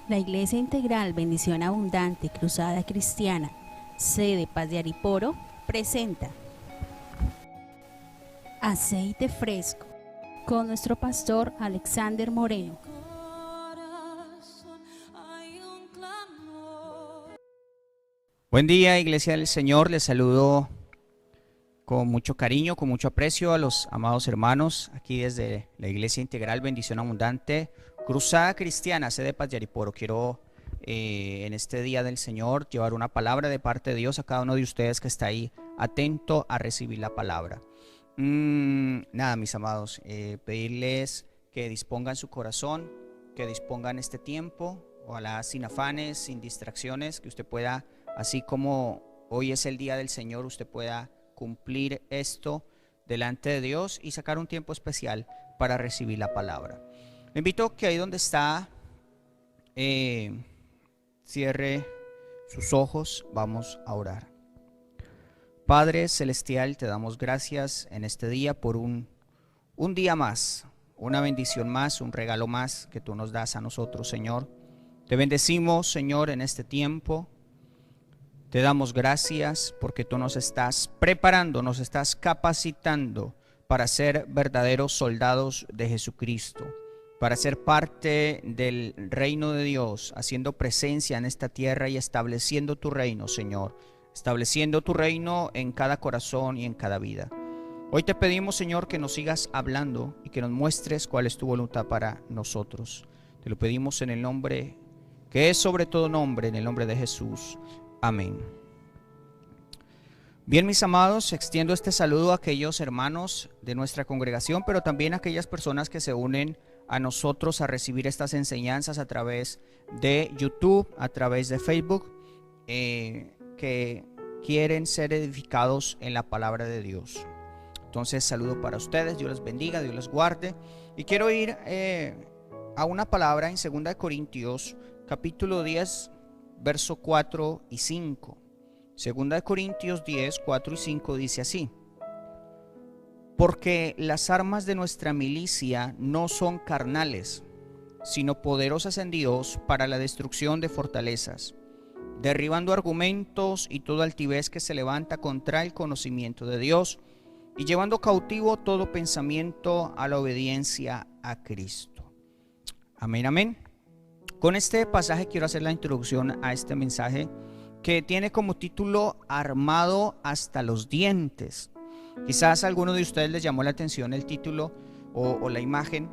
La Iglesia Integral Bendición Abundante Cruzada Cristiana, sede Paz de Ariporo, presenta Aceite Fresco con nuestro pastor Alexander Moreno. Buen día, Iglesia del Señor. Les saludo con mucho cariño, con mucho aprecio a los amados hermanos aquí desde la Iglesia Integral Bendición Abundante Cruzada Cristiana, sede Paz de Ariporo. Quiero en este día del Señor llevar una palabra de parte de Dios a cada uno de ustedes que está ahí atento a recibir la palabra. Nada, mis amados, pedirles que dispongan su corazón, que dispongan este tiempo, ojalá sin afanes, sin distracciones, que usted pueda, así como hoy es el día del Señor, usted pueda cumplir esto delante de Dios y sacar un tiempo especial para recibir la palabra. Le invito que ahí donde está, cierre sus ojos, vamos a orar. Padre Celestial, te damos gracias en este día por un día más, una bendición más, un regalo más que tú nos das a nosotros, Señor. Te bendecimos, Señor, en este tiempo. Te damos gracias porque tú nos estás preparando, nos estás capacitando para ser verdaderos soldados de Jesucristo, para ser parte del reino de Dios, haciendo presencia en esta tierra y estableciendo tu reino, Señor, estableciendo tu reino en cada corazón y en cada vida. Hoy te pedimos, Señor, que nos sigas hablando y que nos muestres cuál es tu voluntad para nosotros. Te lo pedimos en el nombre que es sobre todo nombre, en el nombre de Jesús. Amén. Bien, mis amados, extiendo este saludo a aquellos hermanos de nuestra congregación, pero también a aquellas personas que se unen a nosotros a recibir estas enseñanzas a través de YouTube, a través de Facebook, que quieren ser edificados en la palabra de Dios. Entonces, saludo para ustedes, Dios les bendiga, Dios les guarde. Y quiero ir a una palabra en 2 Corintios, capítulo 10, verso 4 y 5. 2 Corintios 10, 4 y 5 dice así: porque las armas de nuestra milicia no son carnales, sino poderosas en Dios para la destrucción de fortalezas, derribando argumentos y toda altivez que se levanta contra el conocimiento de Dios, y llevando cautivo todo pensamiento a la obediencia a Cristo. Amén, amén. Con este pasaje quiero hacer la introducción a este mensaje que tiene como título Armado hasta los dientes. Quizás a alguno de ustedes les llamó la atención el título o la imagen,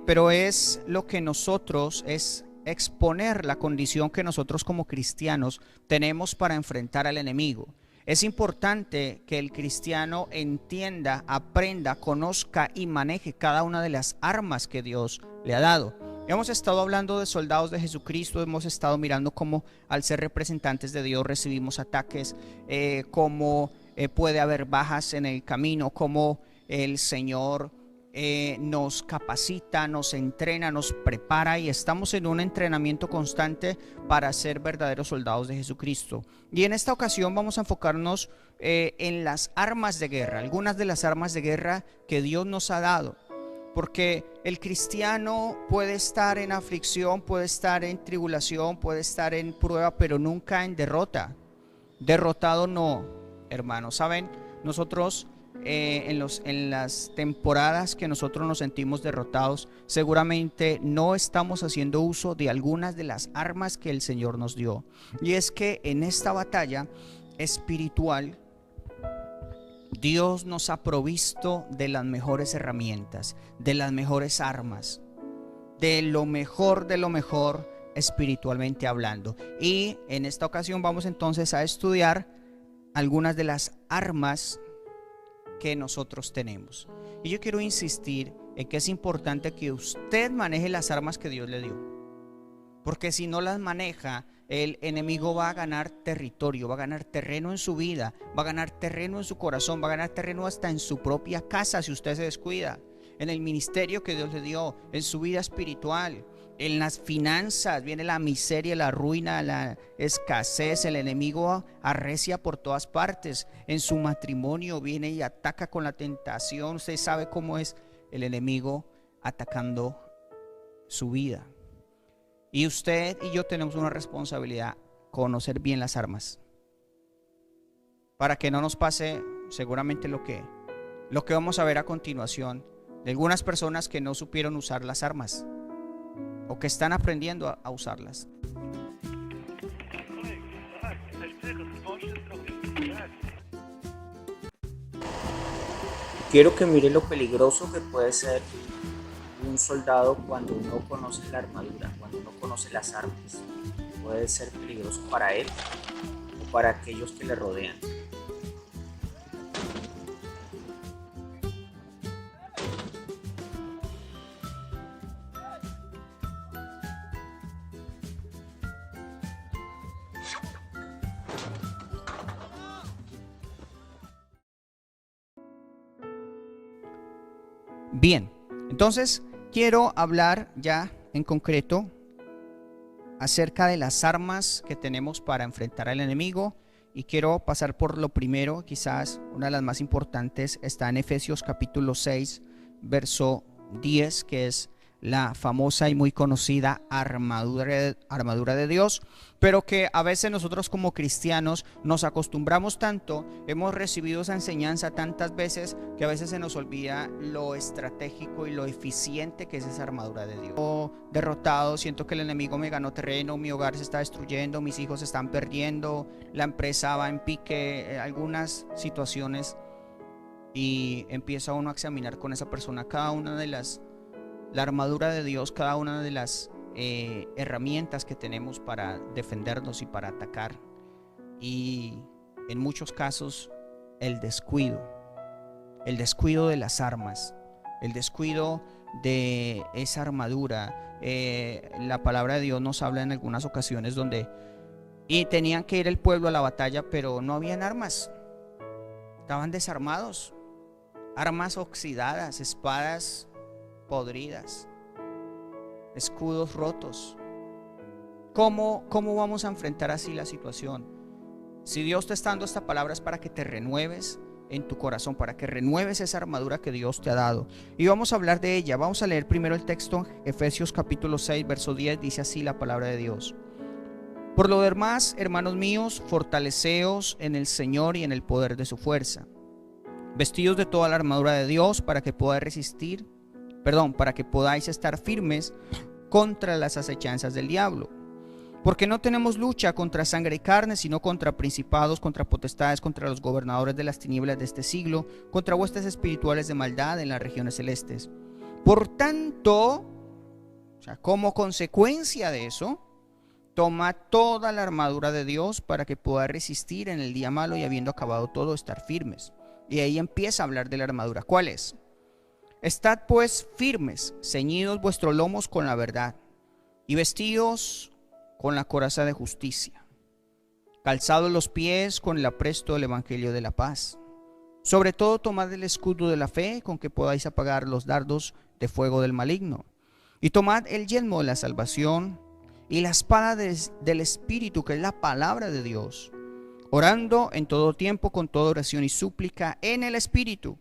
pero es lo que nosotros, es exponer la condición que nosotros como cristianos tenemos para enfrentar al enemigo. Es importante que el cristiano entienda, aprenda, conozca y maneje cada una de las armas que Dios le ha dado. Hemos estado hablando de soldados de Jesucristo, hemos estado mirando cómo al ser representantes de Dios recibimos ataques, cómo puede haber bajas en el camino, cómo el Señor nos capacita, nos entrena, nos prepara y estamos en un entrenamiento constante para ser verdaderos soldados de Jesucristo. Y en esta ocasión vamos a enfocarnos en las armas de guerra, algunas de las armas de guerra que Dios nos ha dado. Porque el cristiano puede estar en aflicción, puede estar en tribulación, puede estar en prueba, pero nunca en derrota. Derrotado no, hermanos. Saben, nosotros en las temporadas que nosotros nos sentimos derrotados, seguramente no estamos haciendo uso de algunas de las armas que el Señor nos dio. Y es que en esta batalla espiritual, Dios nos ha provisto de las mejores herramientas, de las mejores armas, de lo mejor espiritualmente hablando. Y en esta ocasión vamos entonces a estudiar algunas de las armas que nosotros tenemos. Y yo quiero insistir en que es importante que usted maneje las armas que Dios le dio, porque si no las maneja, el enemigo va a ganar territorio, va a ganar terreno en su vida, va a ganar terreno en su corazón, va a ganar terreno hasta en su propia casa si usted se descuida, en el ministerio que Dios le dio, en su vida espiritual, en las finanzas. Viene la miseria, la ruina, la escasez, el enemigo arrecia por todas partes. En su matrimonio viene y ataca con la tentación. Usted sabe cómo es el enemigo atacando su vida. Y usted y yo tenemos una responsabilidad, conocer bien las armas, para que no nos pase seguramente lo que vamos a ver a continuación, de algunas personas que no supieron usar las armas o que están aprendiendo a usarlas. Quiero que mire lo peligroso que puede ser un soldado cuando no conoce la armadura, cuando no conoce las armas. Puede ser peligroso para él o para aquellos que le rodean. Bien, entonces quiero hablar ya en concreto acerca de las armas que tenemos para enfrentar al enemigo, y quiero pasar por lo primero. Quizás una de las más importantes está en Efesios capítulo 6, verso 10, que es la famosa y muy conocida armadura de Dios, pero que a veces nosotros como cristianos nos acostumbramos tanto, hemos recibido esa enseñanza tantas veces, que a veces se nos olvida lo estratégico y lo eficiente que es esa armadura de Dios. Derrotado, siento que el enemigo me ganó terreno, mi hogar se está destruyendo, mis hijos se están perdiendo, la empresa va en pique, algunas situaciones, y empieza uno a examinar con esa persona cada una de la armadura de Dios, cada una de las herramientas que tenemos para defendernos y para atacar. Y en muchos casos el descuido de las armas, el descuido de esa armadura. La palabra de Dios nos habla en algunas ocasiones donde tenían que ir el pueblo a la batalla, pero no habían armas, estaban desarmados, armas oxidadas, espadas podridas, escudos rotos. ¿Cómo vamos a enfrentar así la situación? Si Dios te está dando esta palabra, es para que te renueves en tu corazón, para que renueves esa armadura que Dios te ha dado. Y vamos a hablar de ella. Vamos a leer primero el texto, Efesios capítulo 6, verso 10, dice así la palabra de Dios: Por lo demás, hermanos míos, fortaleceos en el Señor y en el poder de su fuerza, vestidos de toda la armadura de Dios, para que podáis estar firmes contra las acechanzas del diablo. Porque no tenemos lucha contra sangre y carne, sino contra principados, contra potestades, contra los gobernadores de las tinieblas de este siglo, contra huestes espirituales de maldad en las regiones celestes. Por tanto, como consecuencia de eso, toma toda la armadura de Dios para que pueda resistir en el día malo, y habiendo acabado todo, estar firmes. Y ahí empieza a hablar de la armadura. ¿Cuál es? Estad pues firmes, ceñidos vuestros lomos con la verdad, y vestidos con la coraza de justicia, calzados los pies con el apresto del evangelio de la paz. Sobre todo tomad el escudo de la fe, con que podáis apagar los dardos de fuego del maligno, y tomad el yelmo de la salvación y la espada del Espíritu, que es la palabra de Dios, orando en todo tiempo con toda oración y súplica en el Espíritu,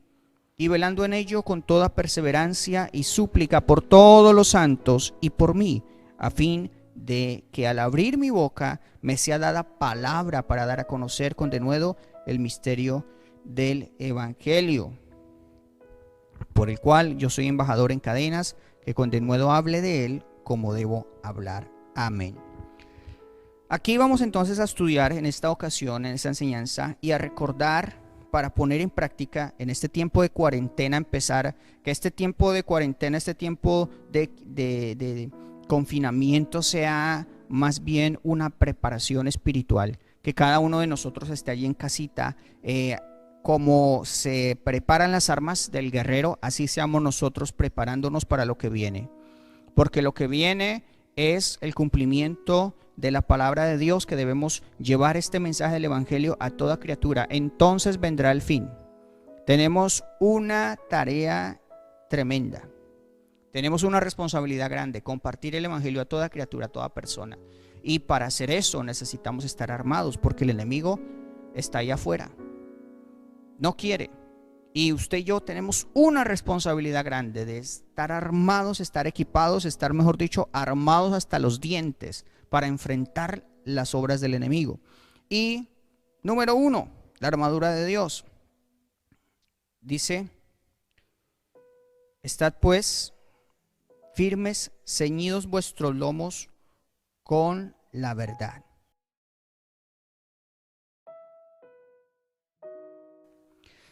y velando en ello con toda perseverancia y súplica por todos los santos y por mí, a fin de que al abrir mi boca me sea dada palabra para dar a conocer con denuedo el misterio del evangelio, por el cual yo soy embajador en cadenas, que con denuedo hable de él como debo hablar. Amén. Aquí vamos entonces a estudiar en esta ocasión, en esta enseñanza, y a recordar, para poner en práctica en este tiempo de cuarentena, que este tiempo de cuarentena, este tiempo de confinamiento sea más bien una preparación espiritual, que cada uno de nosotros esté allí en casita, como se preparan las armas del guerrero, así seamos nosotros preparándonos para lo que viene, porque lo que viene es el cumplimiento de la palabra de Dios, que debemos llevar este mensaje del evangelio a toda criatura. Entonces vendrá el fin. Tenemos una tarea tremenda, tenemos una responsabilidad grande: compartir el evangelio a toda criatura, a toda persona. Y para hacer eso necesitamos estar armados, porque el enemigo está allá afuera, no quiere, Y usted y yo tenemos una responsabilidad grande de estar armados, estar equipados, estar, mejor dicho, armados hasta los dientes para enfrentar las obras del enemigo. Y número 1, la armadura de Dios. Dice, estad pues firmes, ceñidos vuestros lomos con la verdad.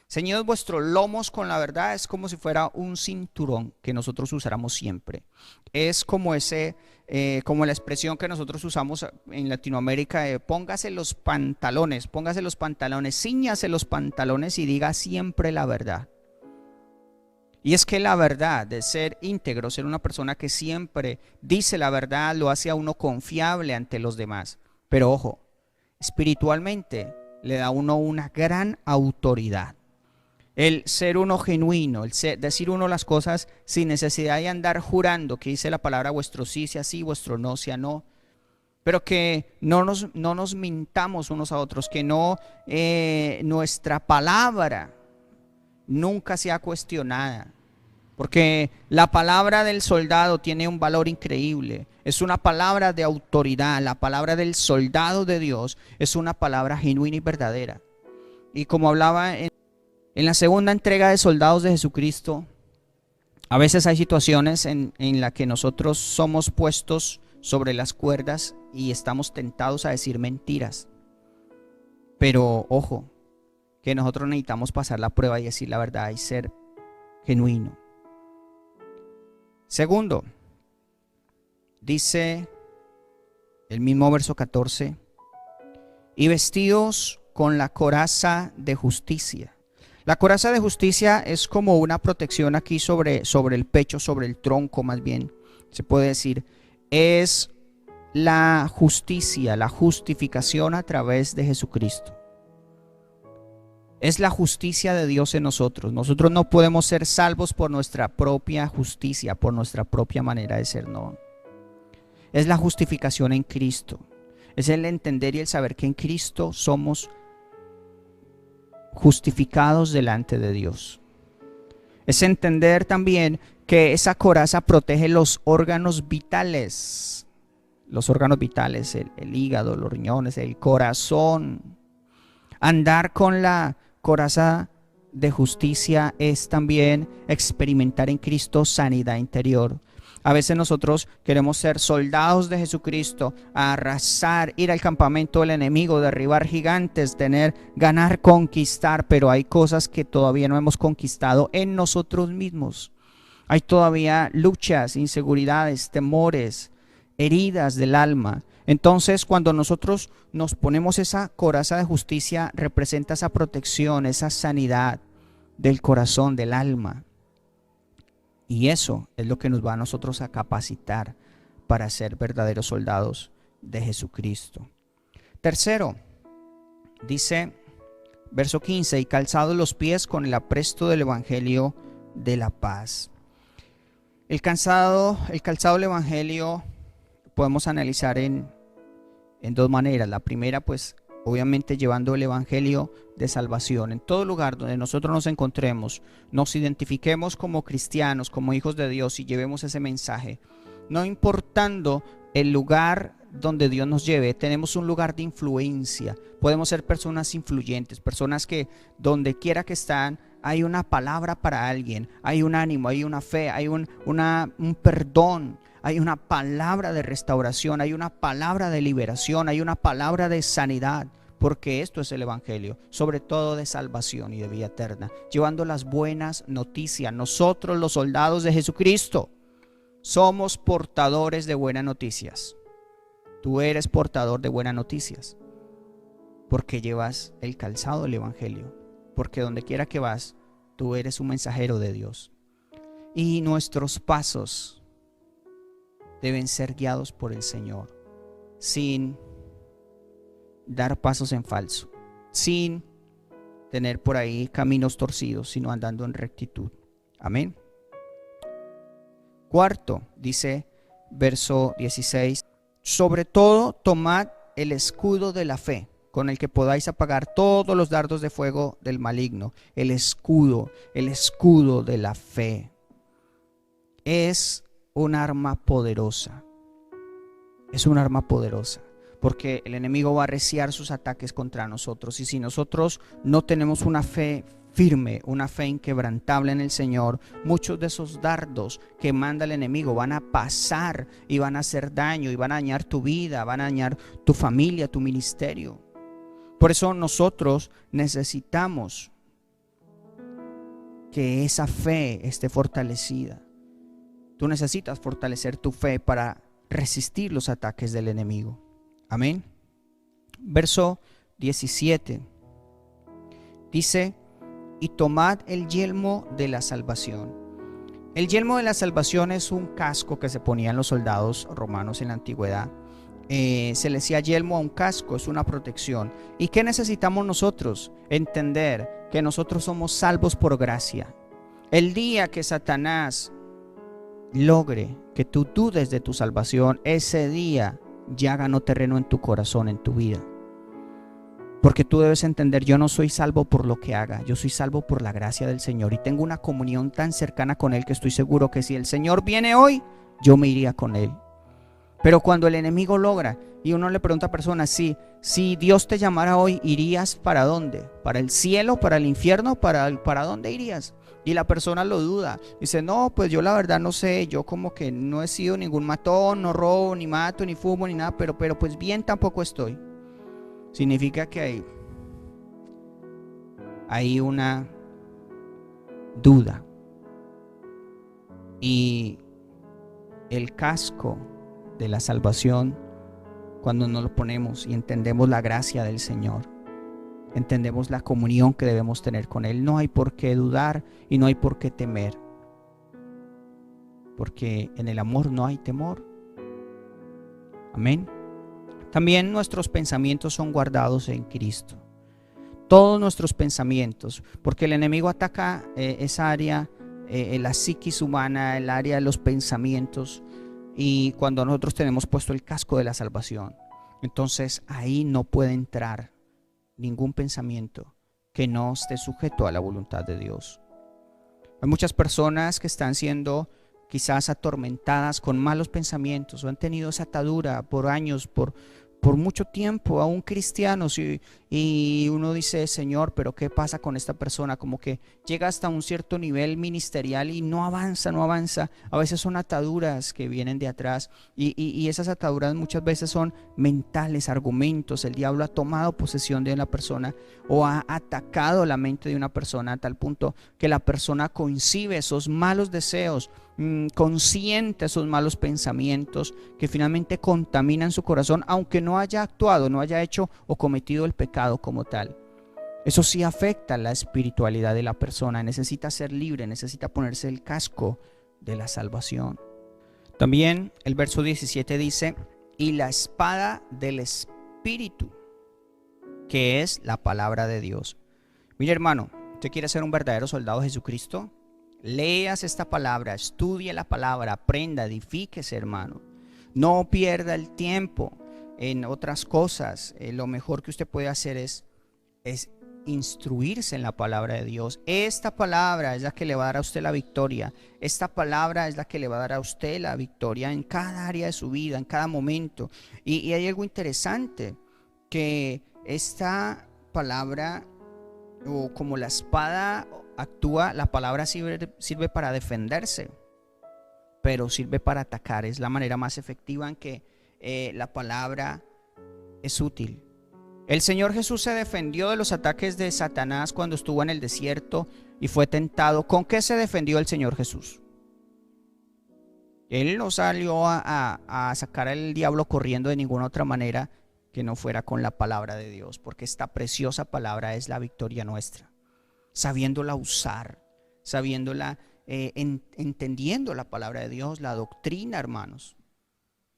Ceñidos vuestros lomos con la verdad es como si fuera un cinturón que nosotros usáramos siempre. Es como como la expresión que nosotros usamos en Latinoamérica de póngase los pantalones, cíñase los pantalones y diga siempre la verdad. Y es que la verdad, de ser íntegro, ser una persona que siempre dice la verdad, lo hace a uno confiable ante los demás. Pero ojo, espiritualmente le da a uno una gran autoridad. El ser uno genuino, decir uno las cosas sin necesidad de andar jurando, que dice la palabra vuestro sí sea sí, vuestro no sea no. Pero que no nos mintamos unos a otros, que nuestra palabra nunca sea cuestionada. Porque la palabra del soldado tiene un valor increíble. Es una palabra de autoridad. La palabra del soldado de Dios es una palabra genuina y verdadera. Y como hablaba en la segunda entrega de Soldados de Jesucristo, a veces hay situaciones en las que nosotros somos puestos sobre las cuerdas y estamos tentados a decir mentiras. Pero ojo, que nosotros necesitamos pasar la prueba y decir la verdad y ser genuino. Segundo, dice el mismo verso 14, y vestidos con la coraza de justicia. La coraza de justicia es como una protección aquí sobre el pecho, sobre el tronco más bien, se puede decir. Es la justicia, la justificación a través de Jesucristo. Es la justicia de Dios en nosotros. Nosotros no podemos ser salvos por nuestra propia justicia, por nuestra propia manera de ser, no. Es la justificación en Cristo. Es el entender y el saber que en Cristo somos justificados delante de Dios. Es entender también que esa coraza protege los órganos vitales. Los órganos vitales, el hígado, los riñones, el corazón. Andar con la coraza de justicia es también experimentar en Cristo sanidad interior. A veces nosotros queremos ser soldados de Jesucristo, arrasar, ir al campamento del enemigo, derribar gigantes, ganar, conquistar, pero hay cosas que todavía no hemos conquistado en nosotros mismos. Hay todavía luchas, inseguridades, temores, heridas del alma. Entonces, cuando nosotros nos ponemos esa coraza de justicia, representa esa protección, esa sanidad del corazón, del alma. Y eso es lo que nos va a nosotros a capacitar para ser verdaderos soldados de Jesucristo. Tercero, dice verso 15, y calzados los pies con el apresto del evangelio de la paz. El calzado del evangelio podemos analizar en dos maneras. La primera, pues obviamente llevando el evangelio de salvación. En todo lugar donde nosotros nos encontremos, nos identifiquemos como cristianos, como hijos de Dios y llevemos ese mensaje. No importando el lugar donde Dios nos lleve, tenemos un lugar de influencia. Podemos ser personas influyentes, personas que donde quiera que están, hay una palabra para alguien, hay un ánimo, hay una fe, hay un perdón. Hay una palabra de restauración, hay una palabra de liberación, hay una palabra de sanidad, porque esto es el evangelio, sobre todo de salvación y de vida eterna, llevando las buenas noticias. Nosotros, los soldados de Jesucristo, somos portadores de buenas noticias. Tú eres portador de buenas noticias, porque llevas el calzado del evangelio, porque donde quiera que vas, tú eres un mensajero de Dios. Y nuestros pasos deben ser guiados por el Señor, sin dar pasos en falso, sin tener por ahí caminos torcidos, sino andando en rectitud. Amén. Cuarto, dice verso 16, sobre todo tomad el escudo de la fe. con el que podáis apagar todos los dardos de fuego del maligno. El escudo de la fe. Es un arma poderosa. Es un arma poderosa, porque el enemigo va a arreciar sus ataques contra nosotros. Y si nosotros no tenemos una fe firme, una fe inquebrantable en el Señor, muchos de esos dardos que manda el enemigo van a pasar y van a hacer daño y van a dañar tu vida, van a dañar tu familia, tu ministerio. Por eso nosotros necesitamos que esa fe esté fortalecida. Tú necesitas fortalecer tu fe para resistir los ataques del enemigo. Amén. Verso 17 dice: y tomad el yelmo de la salvación. El yelmo de la salvación es un casco que se ponían los soldados romanos en la antigüedad. Se le decía yelmo a un casco, es una protección. ¿Y qué necesitamos nosotros? Entender que nosotros somos salvos por gracia. El día que Satanás logre que tú dudes de tu salvación, ese día ya ganó terreno en tu corazón, en tu vida. Porque tú debes entender, yo no soy salvo por lo que haga, yo soy salvo por la gracia del Señor. Y tengo una comunión tan cercana con Él que estoy seguro que si el Señor viene hoy, yo me iría con Él. Pero cuando el enemigo logra, y uno le pregunta a personas, si Dios te llamara hoy, ¿irías para dónde? ¿Para el cielo? ¿Para el infierno? ¿Para dónde irías? Y la persona lo duda, dice, no, pues yo la verdad no sé, yo como que no he sido ningún matón, no robo, ni mato, ni fumo, ni nada, pero pues bien tampoco estoy. Significa que hay una duda. Y el casco de la salvación, cuando nos lo ponemos y entendemos la gracia del Señor, entendemos la comunión que debemos tener con Él, no hay por qué dudar y no hay por qué temer, porque en el amor no hay temor. Amén. También nuestros pensamientos son guardados en Cristo. Todos nuestros pensamientos, porque el enemigo ataca esa área, la psiquis humana, el área de los pensamientos, y cuando nosotros tenemos puesto el casco de la salvación, entonces ahí no puede entrar ningún pensamiento que no esté sujeto a la voluntad de Dios. Hay muchas personas que están siendo quizás atormentadas con malos pensamientos o han tenido esa atadura por años, por mucho tiempo, aún cristianos, y uno dice, Señor, pero ¿qué pasa con esta persona? Como que llega hasta un cierto nivel ministerial y no avanza. A veces son ataduras que vienen de atrás, y esas ataduras muchas veces son mentales, argumentos. El diablo ha tomado posesión de una persona o ha atacado la mente de una persona a tal punto que la persona concibe esos malos deseos, consciente esos malos pensamientos que finalmente contaminan su corazón, aunque no haya actuado, no haya hecho o cometido el pecado como tal. Eso sí afecta la espiritualidad de la persona. Necesita ser libre, necesita ponerse el casco de la salvación. También el verso 17 dice: y la espada del Espíritu, que es la palabra de Dios. Mire, hermano, ¿usted quiere ser un verdadero soldado de Jesucristo? Leas esta palabra, estudie la palabra, aprenda, edifíquese, hermano. No pierda el tiempo en otras cosas. Lo mejor que usted puede hacer es instruirse en la palabra de Dios. Esta palabra es la que le va a dar a usted la victoria. Esta palabra es la que le va a dar a usted la victoria en cada área de su vida, en cada momento. Y hay algo interesante, que esta palabra, o como la espada actúa, la palabra sirve para defenderse, pero sirve para atacar. Es la manera más efectiva en que la palabra es útil. El Señor Jesús se defendió de los ataques de Satanás cuando estuvo en el desierto y fue tentado. ¿Con qué se defendió el Señor Jesús? Él no salió a sacar al diablo corriendo de ninguna otra manera que no fuera con la palabra de Dios, porque esta preciosa palabra es la victoria nuestra. Sabiéndola usar, sabiéndola, entendiendo la palabra de Dios, la doctrina, hermanos.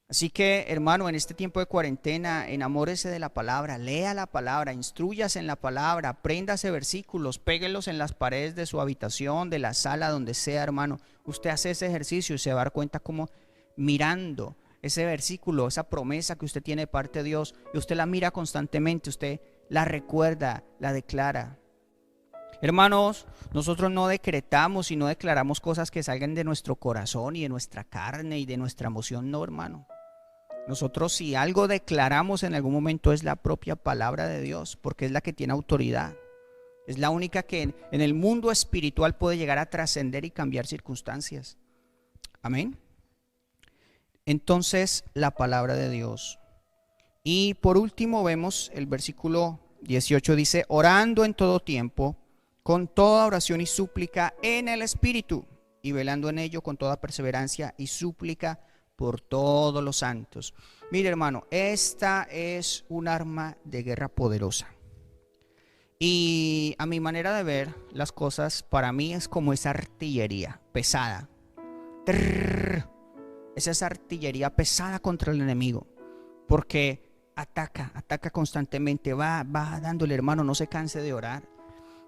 Así que, hermano, en este tiempo de cuarentena, enamórese de la palabra, lea la palabra, instrúyase en la palabra, apréndase versículos, péguelos en las paredes de su habitación, de la sala, donde sea, hermano. Usted hace ese ejercicio y se va a dar cuenta cómo mirando ese versículo, esa promesa que usted tiene de parte de Dios, y usted la mira constantemente, usted la recuerda, la declara. Hermanos, nosotros no decretamos y no declaramos cosas que salgan de nuestro corazón y de nuestra carne y de nuestra emoción, no, hermano. Nosotros, si algo declaramos en algún momento, es la propia palabra de Dios, porque es la que tiene autoridad. Es la única que en el mundo espiritual puede llegar a trascender y cambiar circunstancias. Amén. Entonces, la palabra de Dios. Y por último vemos el versículo 18, dice: orando en todo tiempo, con toda oración y súplica en el Espíritu, y velando en ello con toda perseverancia y súplica por todos los santos. Mire, hermano, esta es un arma de guerra poderosa. Y a mi manera de ver las cosas, para mí es como esa artillería pesada. Es esa artillería pesada contra el enemigo, porque ataca constantemente, va dándole, hermano, no se canse de orar.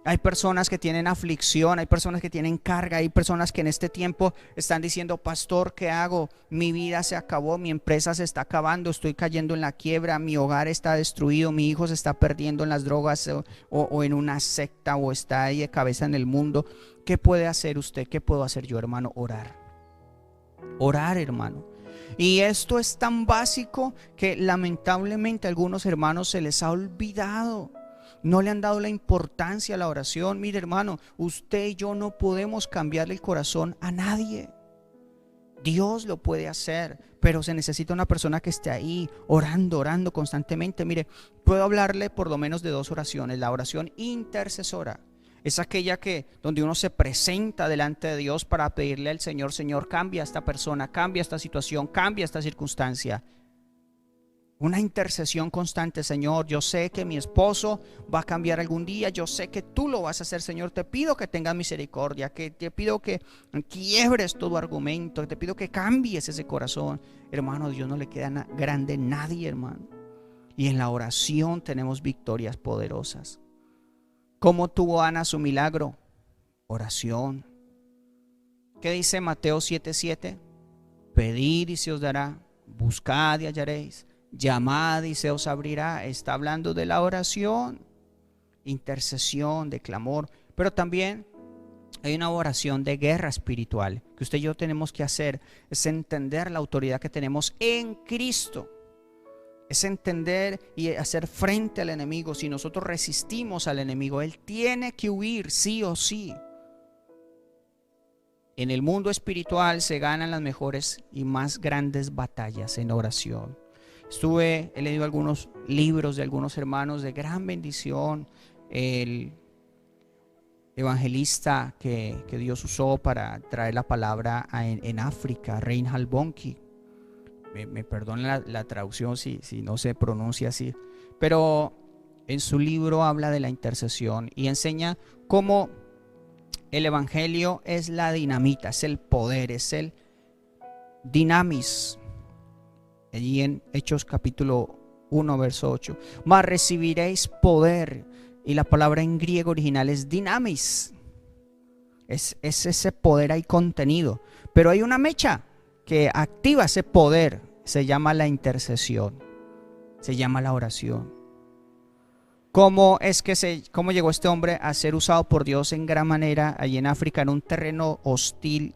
Hay personas que tienen aflicción, hay personas que tienen carga, hay personas que en este tiempo están diciendo: pastor, ¿qué hago? Mi vida se acabó, mi empresa se está acabando, estoy cayendo en la quiebra, mi hogar está destruido, mi hijo se está perdiendo en las drogas o en una secta, o está ahí de cabeza en el mundo. ¿Qué puede hacer usted? ¿Qué puedo hacer yo, hermano? Orar, hermano. Y esto es tan básico que lamentablemente a algunos hermanos se les ha olvidado. No le han dado la importancia a la oración. Mire, hermano, usted y yo no podemos cambiarle el corazón a nadie. Dios lo puede hacer, pero se necesita una persona que esté ahí orando constantemente. Mire, puedo hablarle por lo menos de dos oraciones. La oración intercesora es aquella donde uno se presenta delante de Dios para pedirle al Señor: Señor, cambia a esta persona, cambia esta situación, cambia esta circunstancia. Una intercesión constante: Señor, yo sé que mi esposo va a cambiar algún día, yo sé que tú lo vas a hacer, Señor, te pido que tengas misericordia, que te pido que quiebres todo argumento, te pido que cambies ese corazón. Hermano, Dios no le queda grande a nadie, hermano. Y en la oración tenemos victorias poderosas. ¿Cómo tuvo Ana su milagro? Oración. ¿Qué dice Mateo 7:7? Pedid y se os dará, buscad y hallaréis, llamad y se os abrirá. Está hablando de la oración, intercesión, de clamor. Pero también hay una oración de guerra espiritual que usted y yo tenemos que hacer. Es entender la autoridad que tenemos en Cristo. Es entender y hacer frente al enemigo. Si nosotros resistimos al enemigo, él tiene que huir sí o sí. En el mundo espiritual se ganan las mejores y más grandes batallas en oración. He leído algunos libros de algunos hermanos de gran bendición. El evangelista que Dios usó para traer la palabra en África, Reinhard Bonnke. Me perdonen la traducción si no se pronuncia así, pero en su libro habla de la intercesión y enseña cómo el evangelio es la dinamita, es el poder, es el dinamis. Allí en Hechos capítulo 1 verso 8: mas recibiréis poder, y la palabra en griego original es dinamis. Es ese poder ahí contenido, pero hay una mecha que activa ese poder, se llama la intercesión, se llama la oración. ¿Cómo llegó este hombre a ser usado por Dios en gran manera allí en África, en un terreno hostil?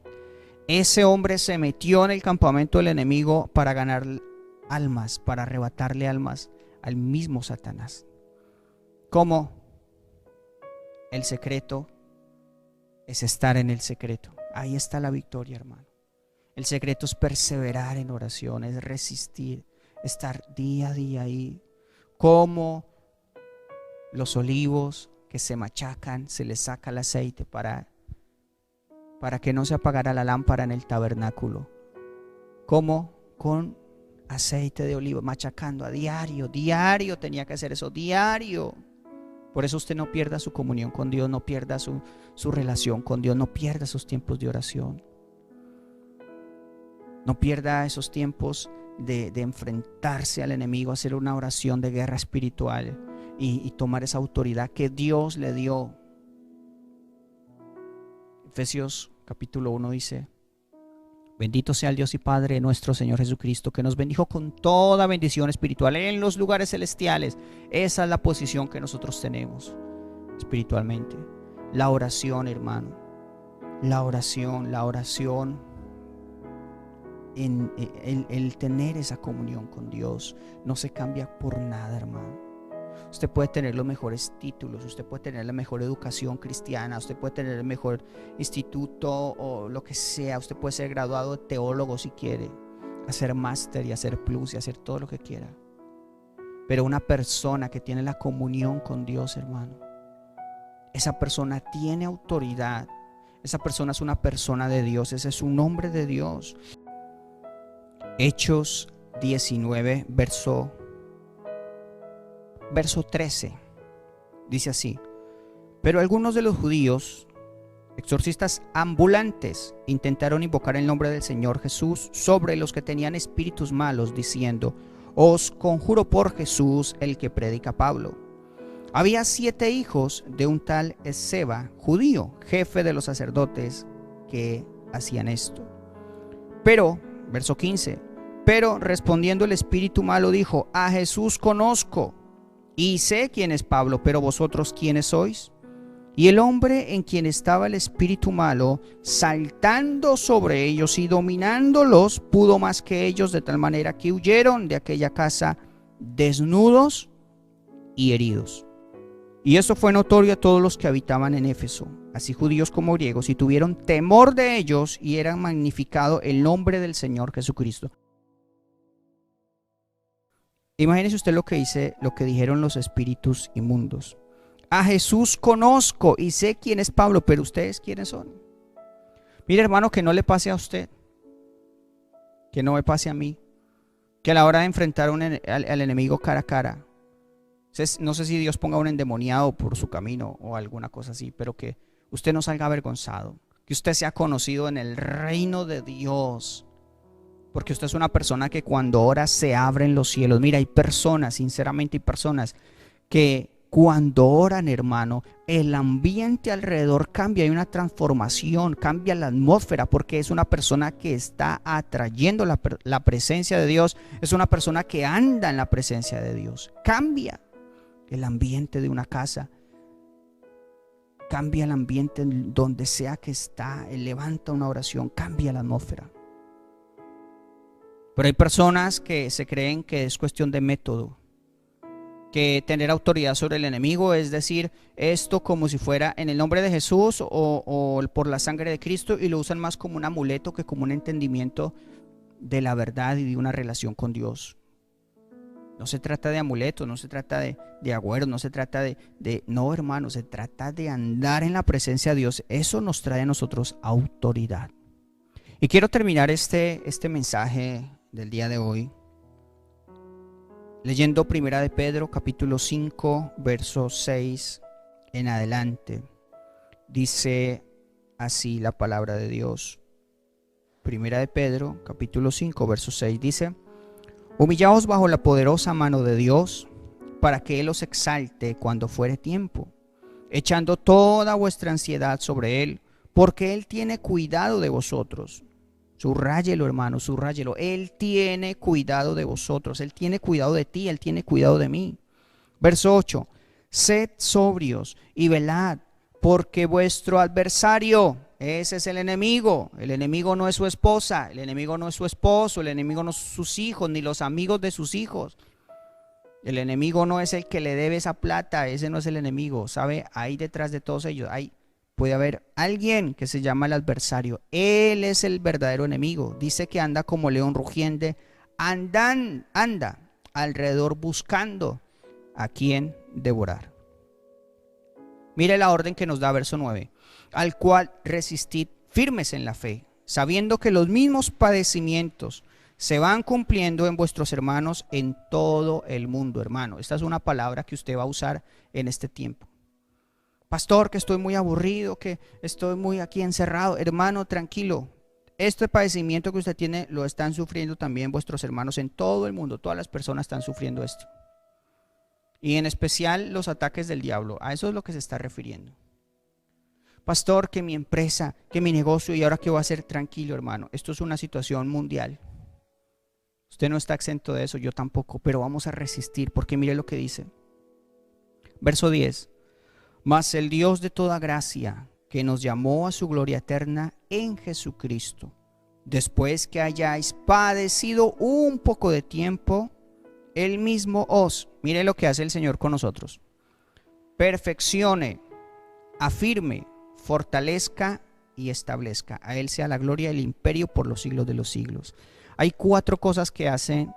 Ese hombre se metió en el campamento del enemigo para ganar almas, para arrebatarle almas al mismo Satanás. ¿Cómo? El secreto es estar en el secreto. Ahí está la victoria, hermano. El secreto es perseverar en oración, es resistir, estar día a día ahí. Como los olivos que se machacan, se les saca el aceite para que no se apagara la lámpara en el tabernáculo. Como con aceite de oliva, machacando a diario tenía que hacer eso, diario. Por eso usted no pierda su comunión con Dios, no pierda su relación con Dios, no pierda esos tiempos de oración. No pierda esos tiempos de enfrentarse al enemigo, hacer una oración de guerra espiritual y tomar esa autoridad que Dios le dio. Efesios capítulo 1 dice, Bendito sea el Dios y Padre de nuestro Señor Jesucristo, que nos bendijo con toda bendición espiritual en los lugares celestiales. Esa es la posición que nosotros tenemos espiritualmente. La oración, hermano. La oración. El tener esa comunión con Dios no se cambia por nada, hermano. Usted puede tener los mejores títulos, usted puede tener la mejor educación cristiana, usted puede tener el mejor instituto o lo que sea, usted puede ser graduado de teólogo si quiere, hacer máster y hacer plus y hacer todo lo que quiera. Pero una persona que tiene la comunión con Dios, hermano, esa persona tiene autoridad, esa persona es una persona de Dios, ese es un hombre de Dios. Hechos 19, verso 13, dice así: pero algunos de los judíos, exorcistas ambulantes, intentaron invocar el nombre del Señor Jesús sobre los que tenían espíritus malos, diciendo: os conjuro por Jesús, el que predica Pablo. Había 7 hijos de un tal Esceva, judío, jefe de los sacerdotes, que hacían esto. Pero, verso 15, pero respondiendo el espíritu malo dijo: a Jesús conozco y sé quién es Pablo, pero vosotros ¿quiénes sois? Y el hombre en quien estaba el espíritu malo, saltando sobre ellos y dominándolos, pudo más que ellos, de tal manera que huyeron de aquella casa desnudos y heridos. Y esto fue notorio a todos los que habitaban en Éfeso, así judíos como griegos, y tuvieron temor de ellos, y era magnificado el nombre del Señor Jesucristo. Imagínese usted lo que dijeron los espíritus inmundos: a Jesús conozco y sé quién es Pablo, pero ustedes ¿quiénes son? Mire, hermano, que no le pase a usted, que no me pase a mí, que a la hora de enfrentar al enemigo cara a cara, no sé si Dios ponga un endemoniado por su camino o alguna cosa así, pero que usted no salga avergonzado, que usted sea conocido en el reino de Dios, porque usted es una persona que cuando ora se abren los cielos. Mira, hay personas, sinceramente hay personas que cuando oran, hermano, el ambiente alrededor cambia, hay una transformación, cambia la atmósfera, porque es una persona que está atrayendo la presencia de Dios, es una persona que anda en la presencia de Dios. Cambia el ambiente de una casa, cambia el ambiente donde sea que está, él levanta una oración, cambia la atmósfera. Pero hay personas que se creen que es cuestión de método, que tener autoridad sobre el enemigo es decir esto como si fuera en el nombre de Jesús o por la sangre de Cristo, y lo usan más como un amuleto que como un entendimiento de la verdad y de una relación con Dios. No se trata de amuletos, no se trata de agüeros, no se trata no, hermano, se trata de andar en la presencia de Dios. Eso nos trae a nosotros autoridad. Y quiero terminar este mensaje del día de hoy leyendo Primera de Pedro, capítulo 5, verso 6 en adelante. Dice así la palabra de Dios. Primera de Pedro, capítulo 5, verso 6 dice: humillaos bajo la poderosa mano de Dios, para que Él os exalte cuando fuere tiempo, echando toda vuestra ansiedad sobre Él, porque Él tiene cuidado de vosotros. Subráyelo, hermano, subráyelo. Él tiene cuidado de vosotros, Él tiene cuidado de ti, Él tiene cuidado de mí. Verso 8: sed sobrios y velad, porque vuestro adversario, ese es el enemigo no es su esposa, el enemigo no es su esposo, el enemigo no es sus hijos, ni los amigos de sus hijos. El enemigo no es el que le debe esa plata, ese no es el enemigo. ¿Sabe? Ahí detrás de todos ellos puede haber alguien que se llama el adversario. Él es el verdadero enemigo. Dice que anda como león rugiente, anda alrededor buscando a quien devorar. Mire la orden que nos da verso 9: al cual resistid firmes en la fe, sabiendo que los mismos padecimientos se van cumpliendo en vuestros hermanos en todo el mundo. Hermano, esta es una palabra que usted va a usar en este tiempo. Pastor, que estoy muy aburrido, que estoy muy aquí encerrado. Hermano, tranquilo. Este padecimiento que usted tiene lo están sufriendo también vuestros hermanos en todo el mundo. Todas las personas están sufriendo esto. Y en especial los ataques del diablo. A eso es lo que se está refiriendo. Pastor, que mi empresa, que mi negocio, y ahora qué voy a hacer. Tranquilo, hermano, esto es una situación mundial. Usted no está exento de eso, yo tampoco, pero vamos a resistir, porque mire lo que dice. Verso 10. Mas el Dios de toda gracia, que nos llamó a su gloria eterna en Jesucristo, después que hayáis padecido un poco de tiempo, Él mismo os, mire lo que hace el Señor con nosotros, perfeccione, afirme, fortalezca y establezca. A Él sea la gloria y el imperio por los siglos de los siglos. Hay 4 cosas que hace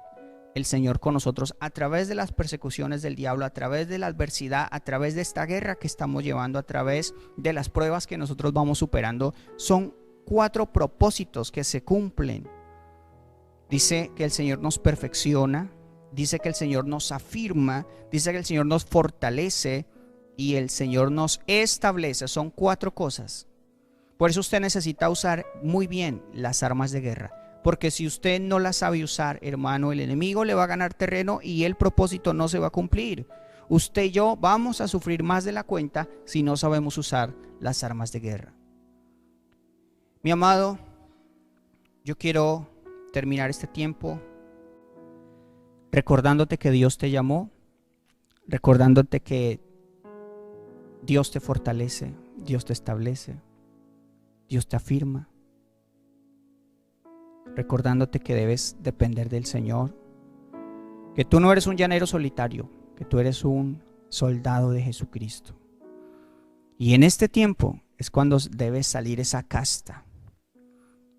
el Señor con nosotros a través de las persecuciones del diablo, a través de la adversidad, a través de esta guerra que estamos llevando, a través de las pruebas que nosotros vamos superando. Son 4 propósitos que se cumplen. Dice que el Señor nos perfecciona, dice que el Señor nos afirma, dice que el Señor nos fortalece y el Señor nos establece. Son 4 cosas. Por eso usted necesita usar muy bien las armas de guerra. Porque si usted no las sabe usar, hermano, el enemigo le va a ganar terreno y el propósito no se va a cumplir. Usted y yo vamos a sufrir más de la cuenta si no sabemos usar las armas de guerra. Mi amado, yo quiero terminar este tiempo recordándote que Dios te llamó, recordándote que Dios te fortalece, Dios te establece, Dios te afirma, recordándote que debes depender del Señor, que tú no eres un llanero solitario, que tú eres un soldado de Jesucristo. Y en este tiempo es cuando debe salir esa casta.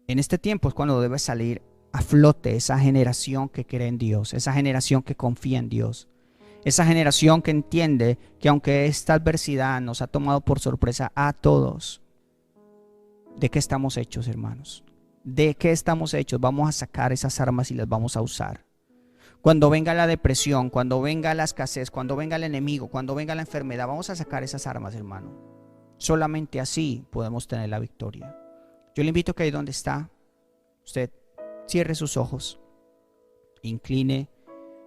En este tiempo es cuando debe salir a flote esa generación que cree en Dios, esa generación que confía en Dios, esa generación que entiende que aunque esta adversidad nos ha tomado por sorpresa a todos, ¿de qué estamos hechos, hermanos? ¿De qué estamos hechos? Vamos a sacar esas armas y las vamos a usar. Cuando venga la depresión, cuando venga la escasez, cuando venga el enemigo, cuando venga la enfermedad, vamos a sacar esas armas, hermano. Solamente así podemos tener la victoria. Yo le invito a que ahí donde está, usted cierre sus ojos, incline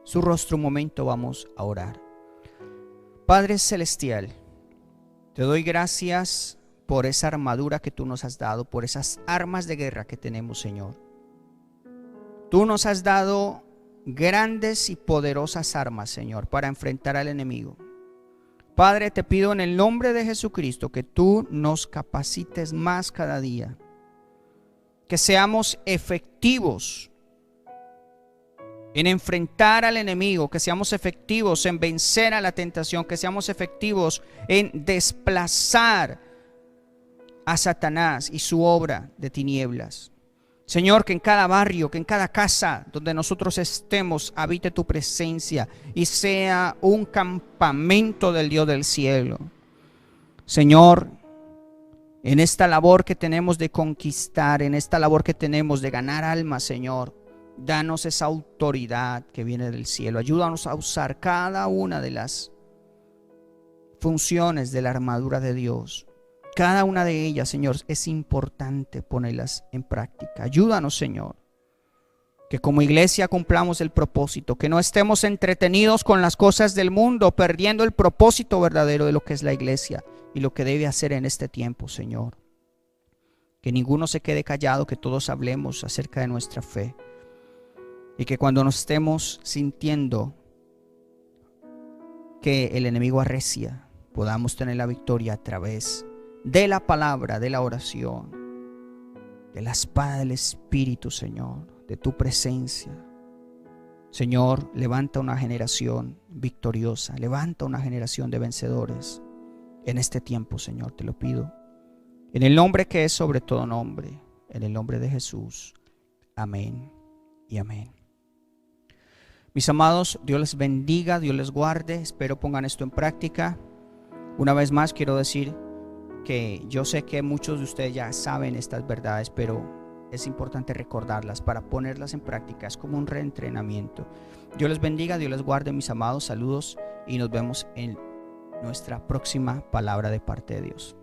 su rostro un momento, vamos a orar. Padre Celestial, te doy gracias por esa armadura que tú nos has dado, por esas armas de guerra que tenemos, Señor. Tú nos has dado grandes y poderosas armas, Señor, para enfrentar al enemigo. Padre, te pido en el nombre de Jesucristo que tú nos capacites más cada día, que seamos efectivos en enfrentar al enemigo, que seamos efectivos en vencer a la tentación, que seamos efectivos en desplazar a Satanás y su obra de tinieblas. Señor, que en cada barrio, que en cada casa donde nosotros estemos, habite tu presencia y sea un campamento del Dios del cielo. Señor, en esta labor que tenemos de conquistar, en esta labor que tenemos de ganar almas, Señor, danos esa autoridad que viene del cielo. Ayúdanos a usar cada una de las funciones de la armadura de Dios. Cada una de ellas, Señor, es importante ponerlas en práctica. Ayúdanos, Señor, que como iglesia cumplamos el propósito, que no estemos entretenidos con las cosas del mundo, perdiendo el propósito verdadero de lo que es la iglesia y lo que debe hacer en este tiempo, Señor. Que ninguno se quede callado, que todos hablemos acerca de nuestra fe y que cuando nos estemos sintiendo que el enemigo arrecia, podamos tener la victoria a través de la palabra, de la oración, de la espada del Espíritu, Señor, de tu presencia. Señor, levanta una generación victoriosa, levanta una generación de vencedores en este tiempo, Señor, te lo pido. En el nombre que es sobre todo nombre, en el nombre de Jesús. Amén y amén. Mis amados, Dios les bendiga, Dios les guarde. Espero pongan esto en práctica. Una vez más quiero decir que yo sé que muchos de ustedes ya saben estas verdades, pero es importante recordarlas para ponerlas en práctica. Es como un reentrenamiento. Dios les bendiga, Dios les guarde, mis amados. Saludos y nos vemos en nuestra próxima palabra de parte de Dios.